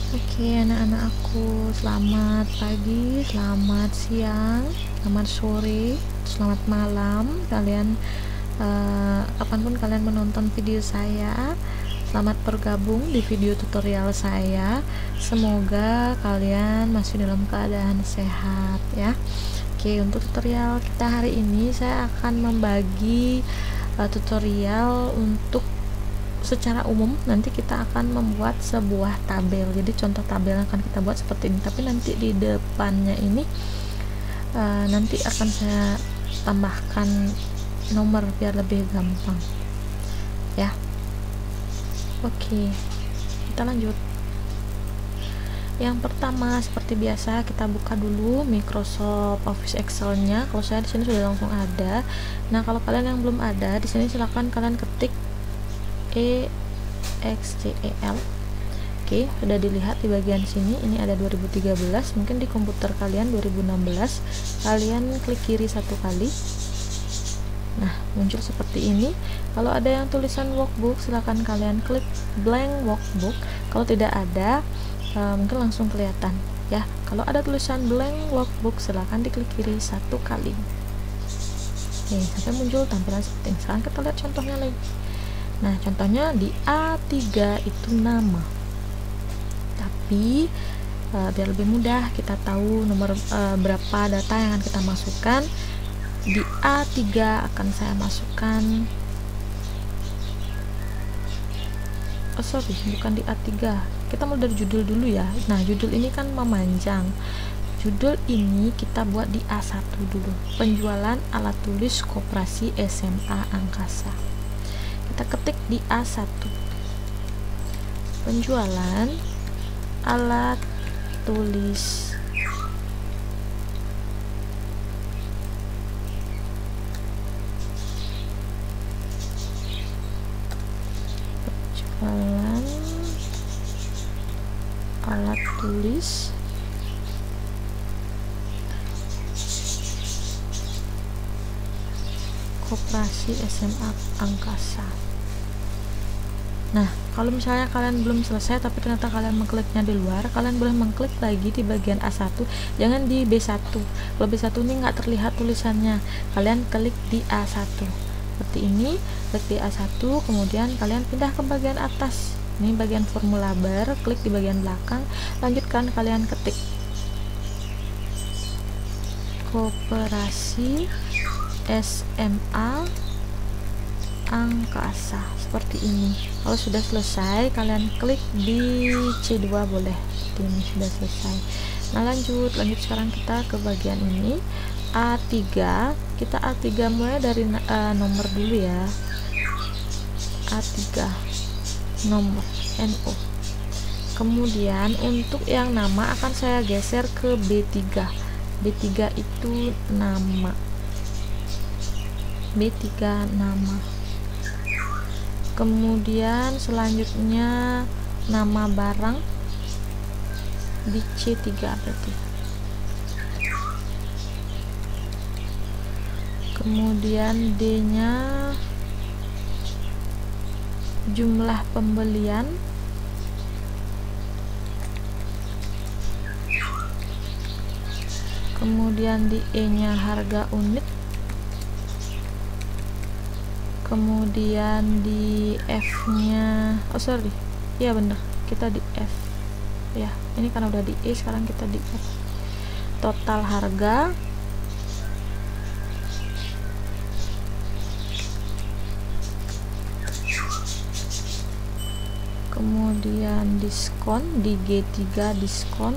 Oke, anak-anak aku, selamat pagi, selamat siang, selamat sore, selamat malam. Kalian kapanpun kalian menonton video saya, selamat bergabung di video tutorial saya. Semoga kalian masih dalam keadaan sehat ya. Oke, untuk tutorial kita hari ini saya akan membagi tutorial untuk secara umum. Nanti kita akan membuat sebuah tabel, jadi contoh tabel yang akan kita buat seperti ini, tapi nanti di depannya ini nanti akan saya tambahkan nomor biar lebih gampang ya. Oke, kita lanjut. Yang pertama, seperti biasa, kita buka dulu Microsoft Office Excel-nya. Kalau saya di sini sudah langsung ada. Nah, kalau kalian yang belum ada, di sini silakan kalian ketik EXCEL. Oke, sudah dilihat di bagian sini, ini ada 2013, mungkin di komputer kalian 2016. Kalian klik kiri satu kali. Nah, muncul seperti ini. Kalau ada yang tulisan workbook, silakan kalian klik blank workbook. Kalau tidak ada, mungkin langsung kelihatan ya. Kalau ada tulisan blank workbook, silakan diklik kiri satu kali. Oke, sampai muncul tampilan seperti ini. Sekarang kita lihat contohnya lagi. Nah, contohnya di A3 itu nama, tapi biar lebih mudah kita tahu nomor berapa data yang akan kita masukkan. Di A3 akan saya masukkan, bukan di A3, kita mulai dari judul dulu ya. Nah, judul ini kan memanjang, judul ini kita buat di A1 dulu, penjualan alat tulis Koperasi SMA Angkasa. Kita ketik di A1, penjualan alat tulis alat tulis Koperasi SMA Angkasa. Nah, kalau misalnya kalian belum selesai tapi ternyata kalian mengkliknya di luar, kalian boleh mengklik lagi di bagian A1, jangan di B1. Kalau B1 ini nggak terlihat tulisannya, kalian klik di A1 seperti ini, klik di A1, kemudian kalian pindah ke bagian atas, ini bagian formula bar, klik di bagian belakang, lanjutkan kalian ketik Koperasi SMA Angkasa seperti ini. Kalau sudah selesai, kalian klik di C2 boleh. Ini sudah selesai. Nah, lanjut sekarang kita ke bagian ini A3. Kita A3 mulai dari nomor dulu ya. A3 nomor NO. Kemudian untuk yang nama akan saya geser ke B3. B3 itu nama. B3 nama. Kemudian selanjutnya nama barang di C3 berarti. Kemudian D nya jumlah pembelian. Kemudian di E nya harga unit. Kemudian di F nya iya bener, kita di F ya, ini kan udah di E, sekarang kita di F. Total harga, kemudian diskon di G3 diskon,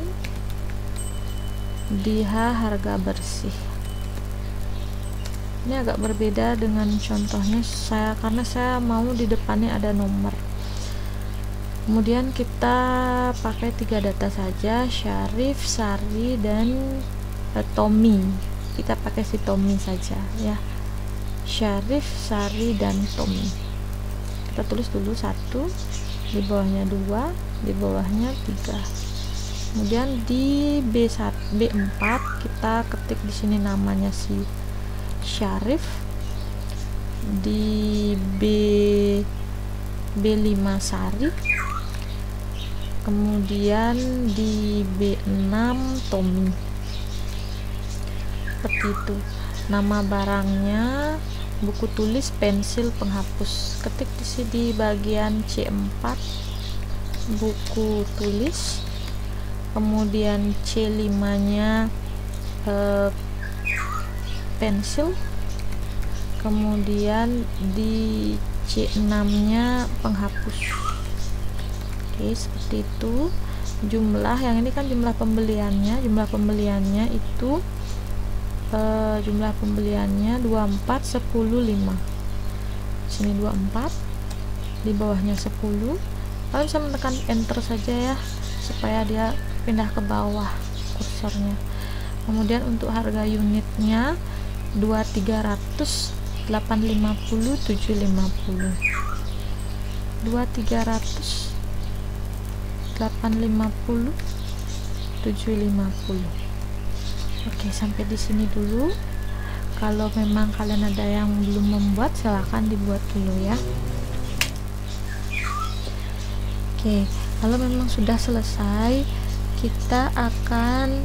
di H harga bersih. Ini agak berbeda dengan contohnya karena saya mau di depannya ada nomor. Kemudian kita pakai 3 data saja, Syarif, Sari, dan Tommy. Kita pakai si Tommy saja ya, Syarif, Sari, dan Tommy. Kita tulis dulu 1, di bawahnya 2, di bawahnya 3. Kemudian di B4 kita ketik di sini namanya si Syarif, di B5 Sari, kemudian di B6 Tommy, seperti itu. Nama barangnya buku tulis pensil penghapus, ketik di sini di bagian C4 buku tulis, kemudian C5 nya pensil, kemudian di C6 nya penghapus. Oke, seperti itu. Jumlah yang ini kan jumlah pembeliannya itu jumlah pembeliannya 24, 10, 5. Sini 24, di bawahnya 10. Kalian bisa menekan enter saja ya, supaya dia pindah ke bawah kursornya. Kemudian untuk harga unitnya 2300, 850, 750. 2300, 850, 750. Oke, sampai di sini dulu. Kalau memang kalian ada yang belum membuat, silahkan dibuat dulu ya. Oke, kalau memang sudah selesai, kita akan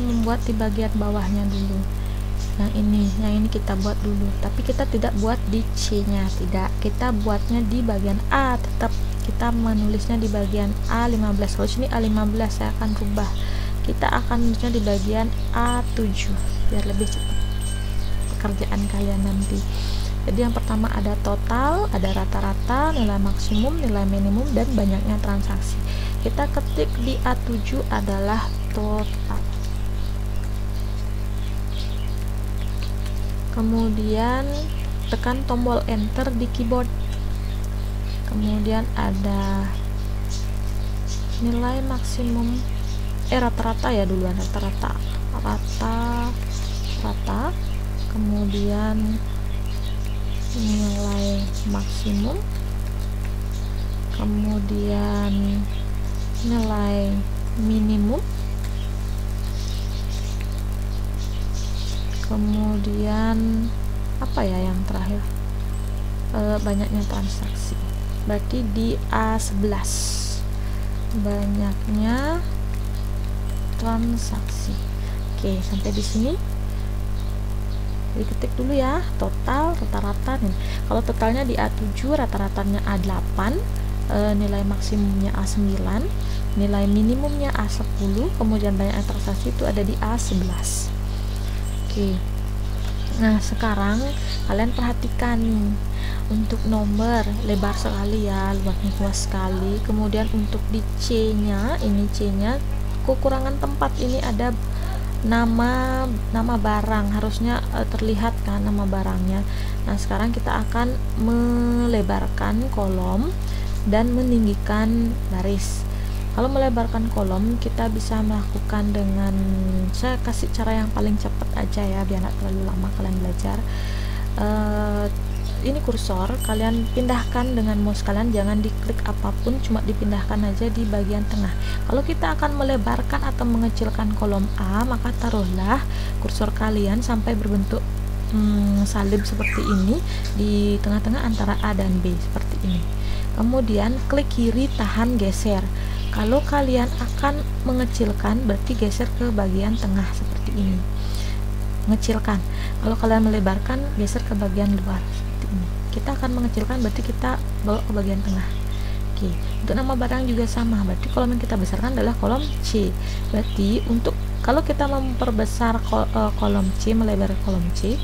membuat di bagian bawahnya dulu. Yang ini kita buat dulu, tapi kita tidak buat di C nya, tidak, kita buatnya di bagian A. Tetap kita menulisnya di bagian A15. Kalau sini A15 saya akan rubah, kita akan menulisnya di bagian A7 biar lebih cepat pekerjaan kalian nanti. Jadi yang pertama ada total, ada rata-rata, nilai maksimum, nilai minimum, dan banyaknya transaksi. Kita ketik di A7 adalah total. Kemudian tekan tombol enter di keyboard. Kemudian ada nilai maksimum, rata-rata ya duluan, rata. Kemudian nilai maksimum, kemudian nilai minimum, kemudian apa ya yang terakhir, banyaknya transaksi. Berarti di A11 banyaknya transaksi. Oke, sampai di sini diketik dulu ya, total, rata-rata nih. Kalau totalnya di A7, rata-ratanya A8, nilai maksimumnya A9, nilai minimumnya A10, kemudian banyak transaksi itu ada di A11. Oke, nah sekarang kalian perhatikan nih, untuk nomor lebar sekali ya, luas sekali. Kemudian untuk di C nya, ini C nya kekurangan tempat, ini ada nama barang, harusnya terlihat kan nama barangnya. Nah sekarang kita akan melebarkan kolom dan meninggikan baris. Kalau melebarkan kolom kita bisa melakukan dengan, saya kasih cara yang paling cepat aja ya biar nggak terlalu lama kalian belajar. Ini kursor kalian pindahkan dengan mouse kalian, jangan diklik apapun, cuma dipindahkan aja di bagian tengah. Kalau kita akan melebarkan atau mengecilkan kolom A, maka taruhlah kursor kalian sampai berbentuk salib seperti ini di tengah-tengah antara A dan B seperti ini. Kemudian klik kiri, tahan, geser. Kalau kalian akan mengecilkan berarti geser ke bagian tengah seperti ini, mengecilkan. Kalau kalian melebarkan geser ke bagian luar seperti ini. Kita akan mengecilkan berarti kita bawa ke bagian tengah. Oke, untuk nama barang juga sama, berarti kolom yang kita besarkan adalah kolom C. Berarti untuk kalau kita memperbesar kolom C, melebar kolom C,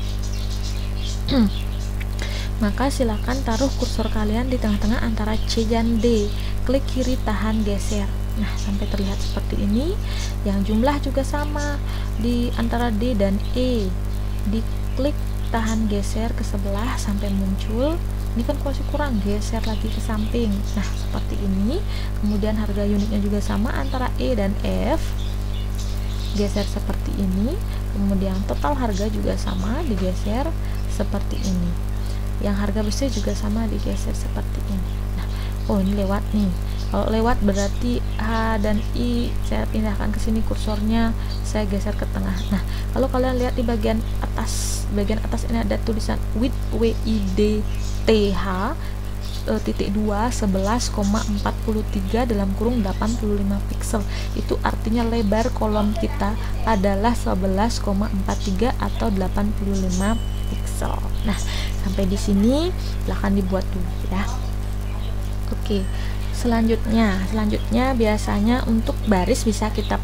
maka silakan taruh kursor kalian di tengah-tengah antara C dan D. Klik kiri, tahan, geser. Nah, sampai terlihat seperti ini. Yang jumlah juga sama di antara D dan E. Diklik, tahan, geser ke sebelah sampai muncul. Ini kan masih kurang, geser lagi ke samping. Nah, seperti ini. Kemudian harga unitnya juga sama antara E dan F. Geser seperti ini. Kemudian total harga juga sama, digeser seperti ini. Yang harga besi juga sama, digeser seperti ini. Nah, oh ini lewat nih. Kalau lewat berarti H dan I saya pindahkan ke sini kursornya, saya geser ke tengah. Nah, kalau kalian lihat di bagian atas ini ada tulisan width WIDTH, titik 2 11,43 dalam kurung 85 pixel. Itu artinya lebar kolom kita adalah 11,43 atau 85 pixel. Nah, sampai di sini silahkan dibuat dulu ya. Oke, selanjutnya biasanya untuk baris bisa kita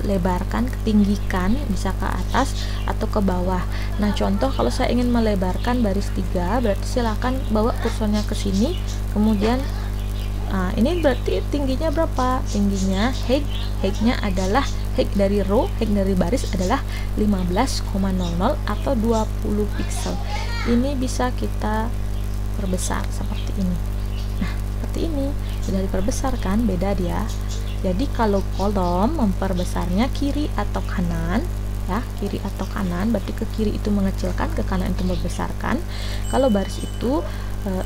lebarkan, ketinggikan, bisa ke atas atau ke bawah. Nah, contoh kalau saya ingin melebarkan baris 3, berarti silakan bawa kursornya ke sini, kemudian ini berarti tingginya berapa? Tingginya height-nya adalah height dari row, height dari baris adalah 15,00 atau 20 pixel. Ini bisa kita perbesar seperti ini. Nah, seperti ini sudah diperbesar kan, beda dia. Jadi kalau kolom memperbesarnya kiri atau kanan ya, kiri atau kanan, berarti ke kiri itu mengecilkan, ke kanan itu membesarkan. Kalau baris itu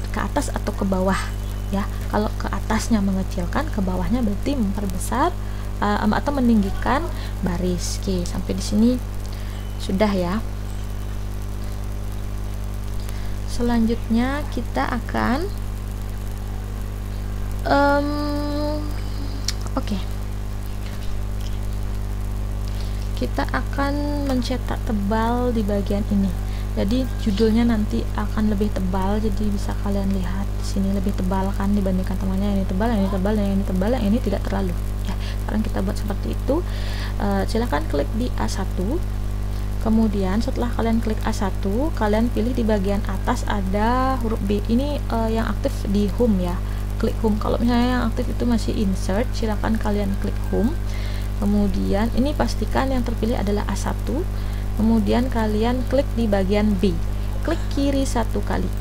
ke atas atau ke bawah ya. Kalau ke atasnya mengecilkan, ke bawahnya berarti memperbesar atau meninggikan baris. Oke, sampai di sini sudah ya. Selanjutnya kita akan kita akan mencetak tebal di bagian ini. Jadi judulnya nanti akan lebih tebal, jadi bisa kalian lihat di sini lebih tebal kan dibandingkan temannya. Ini tebal, ini tebal, yang ini tebal, yang ini tidak terlalu ya. Sekarang kita buat seperti itu. Silahkan klik di A1. Kemudian setelah kalian klik A1, kalian pilih di bagian atas ada huruf B. Ini yang aktif di home ya. Klik home. Kalau misalnya yang aktif itu masih insert, silakan kalian klik home. Kemudian ini pastikan yang terpilih adalah A1. Kemudian kalian klik di bagian B, klik kiri 1 kali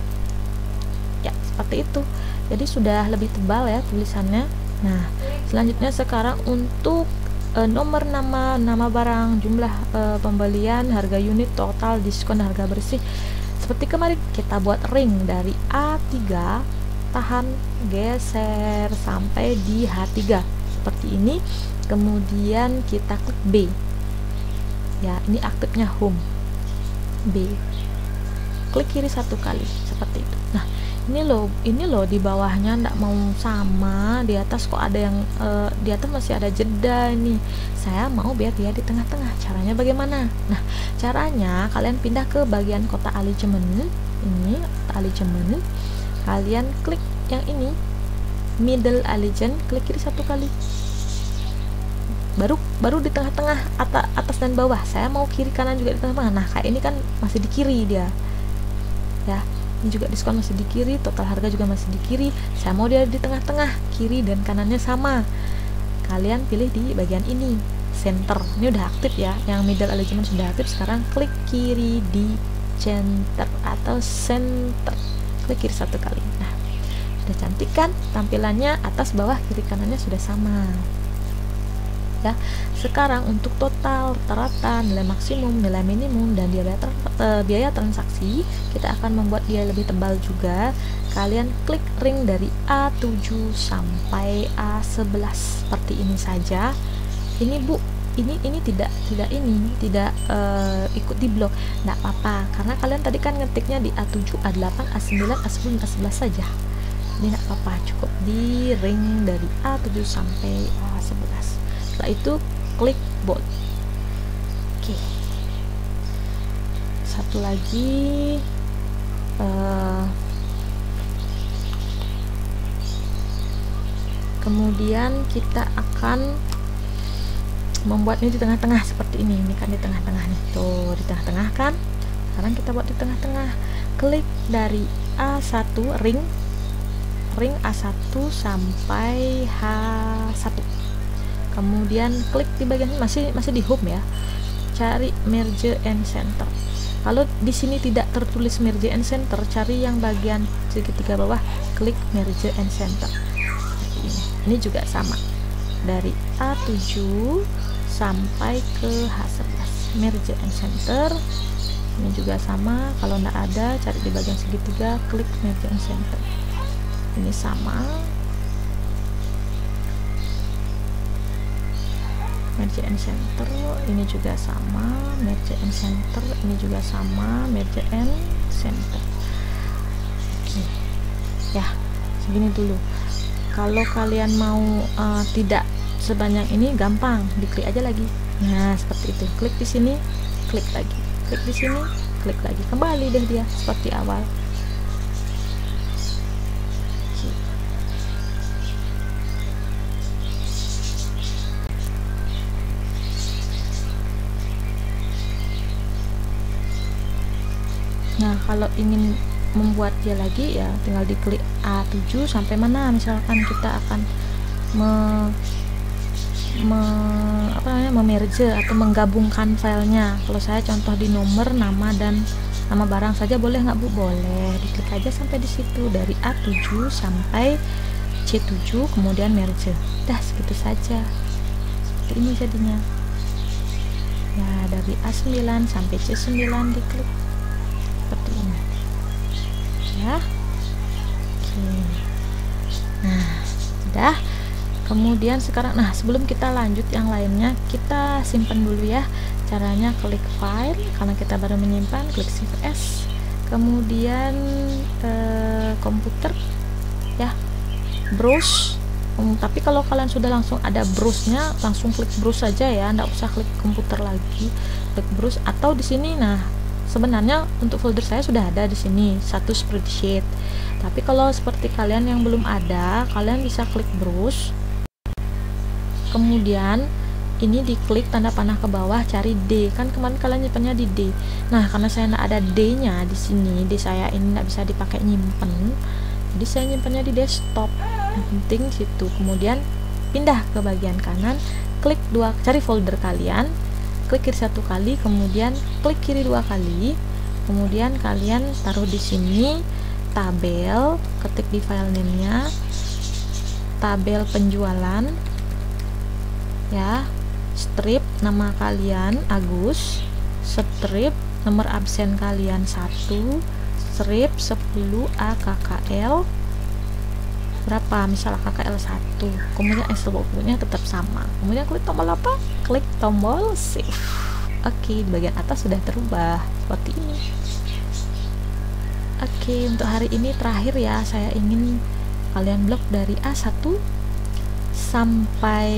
ya, seperti itu. Jadi sudah lebih tebal ya tulisannya. Nah, selanjutnya sekarang untuk nomor nama barang, jumlah pembelian, harga unit, total, diskon, harga bersih. Seperti kemarin kita buat ring dari A3, tahan, geser sampai di H3 seperti ini. Kemudian kita klik B ya, ini aktifnya home. B, klik kiri 1 kali seperti itu. Nah, ini loh di bawahnya ndak mau sama, di atas kok ada yang di atas masih ada jeda. Ini saya mau biar dia di tengah-tengah. Caranya bagaimana? Nah, caranya kalian pindah ke bagian kotak alignment. Ini kotak alignment, kalian klik yang ini middle alignment, klik kiri 1 kali, baru di tengah-tengah, atas dan bawah. Saya mau kiri kanan juga di tengah-tengah. Nah, kayak ini kan masih di kiri dia ya. Ini juga diskon masih di kiri, total harga juga masih di kiri. Saya mau dia di tengah-tengah, kiri dan kanannya sama. Kalian pilih di bagian ini, center. Ini udah aktif ya, yang middle alignment sudah aktif. Sekarang klik kiri di center atau center, klik kiri 1 kali. Nah, sudah cantik kan tampilannya, atas bawah kiri kanannya sudah sama ya. Sekarang untuk total, rata-rata, nilai maksimum, nilai minimum, dan biaya transaksi, kita akan membuat dia lebih tebal juga. Kalian klik ring dari A7 sampai A11 seperti ini saja. Ini Bu, ini tidak ikut di blok, enggak apa-apa, karena kalian tadi kan ngetiknya di A7, A8, A9, A10, A11 saja. Ini enggak apa-apa, cukup di ring dari A7 sampai A11. Setelah itu klik bold. Oke, satu lagi kemudian kita akan membuatnya di tengah-tengah seperti ini. Ini kan di tengah-tengah nih, tuh di tengah-tengah kan. Sekarang kita buat di tengah-tengah. Klik dari A1 ring A1 sampai H1. Kemudian klik di bagian ini, masih di home ya. Cari merge and center. Kalau di sini tidak tertulis merge and center, cari yang bagian segitiga bawah, klik merge and center. Ini juga sama. Dari A7 sampai ke H11, merge and center. Ini juga sama. Kalau tidak ada, cari di bagian segitiga, klik merge and center. Ini sama. Merge and center, ini juga sama, merge and center, ini juga sama, merge and center. Oke ya, segini dulu. Kalau kalian mau tidak sebanyak ini, gampang, diklik aja lagi. Nah, seperti itu. Klik di sini, klik lagi. Klik di sini, klik lagi. Kembali deh dia seperti awal. Nah, kalau ingin membuat dia lagi ya tinggal diklik A7 sampai mana misalkan kita akan memerge atau menggabungkan filenya. Kalau saya contoh di nomor, nama dan nama barang saja boleh nggak Bu? Boleh. Diklik aja sampai di situ dari A7 sampai C7 kemudian merge. Dah segitu saja. Seperti ini jadinya. Ya, dari A9 sampai C9 diklik. Seperti ini. Ya. Oke. Nah, sudah. Kemudian sekarang, nah sebelum kita lanjut yang lainnya, kita simpan dulu ya. Caranya klik file, karena kita baru menyimpan, klik shift S, kemudian komputer ya, browse. Tapi kalau kalian sudah langsung ada browse-nya, langsung klik browse saja ya, nggak usah klik komputer lagi, klik browse. Atau di sini, nah sebenarnya untuk folder saya sudah ada di sini satu spreadsheet. Tapi kalau seperti kalian yang belum ada, kalian bisa klik browse. Kemudian ini diklik tanda panah ke bawah, cari D. Kan kemarin kalian nyimpannya di D. Nah, karena saya nggak ada D-nya di sini, D saya ini nggak bisa dipakai nyimpen, jadi saya nyimpannya di desktop. Yang penting situ. Kemudian pindah ke bagian kanan, klik dua, cari folder kalian, klik kiri satu kali, kemudian klik kiri dua kali, kemudian kalian taruh di sini tabel, ketik di file name-nya tabel penjualan ya, strip nama kalian Agus, strip nomor absen kalian 1, strip 10 AKKL berapa, misal AKKL 1, kemudian Excel booknya tetap sama, kemudian klik tombol apa, klik tombol save. Oke, di bagian atas sudah terubah seperti ini. Oke, untuk hari ini terakhir ya, saya ingin kalian blok dari A1 sampai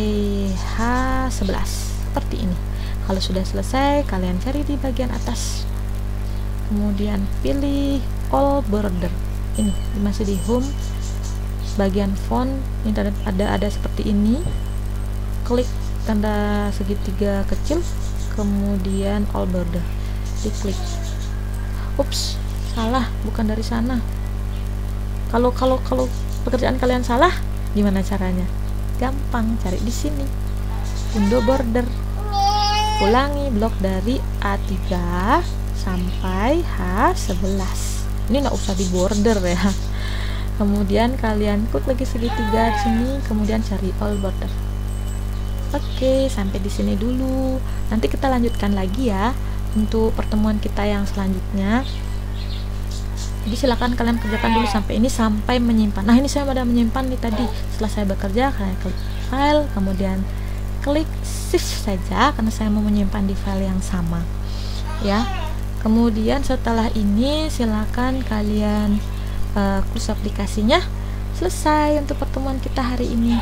H11 seperti ini. Kalau sudah selesai, kalian cari di bagian atas, kemudian pilih all border. Ini masih di home, bagian font ini ada seperti ini. Klik tanda segitiga kecil, kemudian all border, diklik. Ups, salah, bukan dari sana. Kalau pekerjaan kalian salah, gimana caranya? Gampang, cari di sini undo border, ulangi blok dari A3 sampai H11. Ini nggak usah di border ya. Kemudian kalian klik lagi segitiga sini, kemudian cari all border. Oke, sampai di sini dulu. Nanti kita lanjutkan lagi ya untuk pertemuan kita yang selanjutnya. Jadi silakan kalian kerjakan dulu sampai ini, sampai menyimpan. Nah, ini saya sudah menyimpan nih tadi. Setelah saya bekerja, kalian klik file, kemudian klik shift saja karena saya mau menyimpan di file yang sama ya. Kemudian setelah ini silakan kalian close aplikasinya. Selesai untuk pertemuan kita hari ini.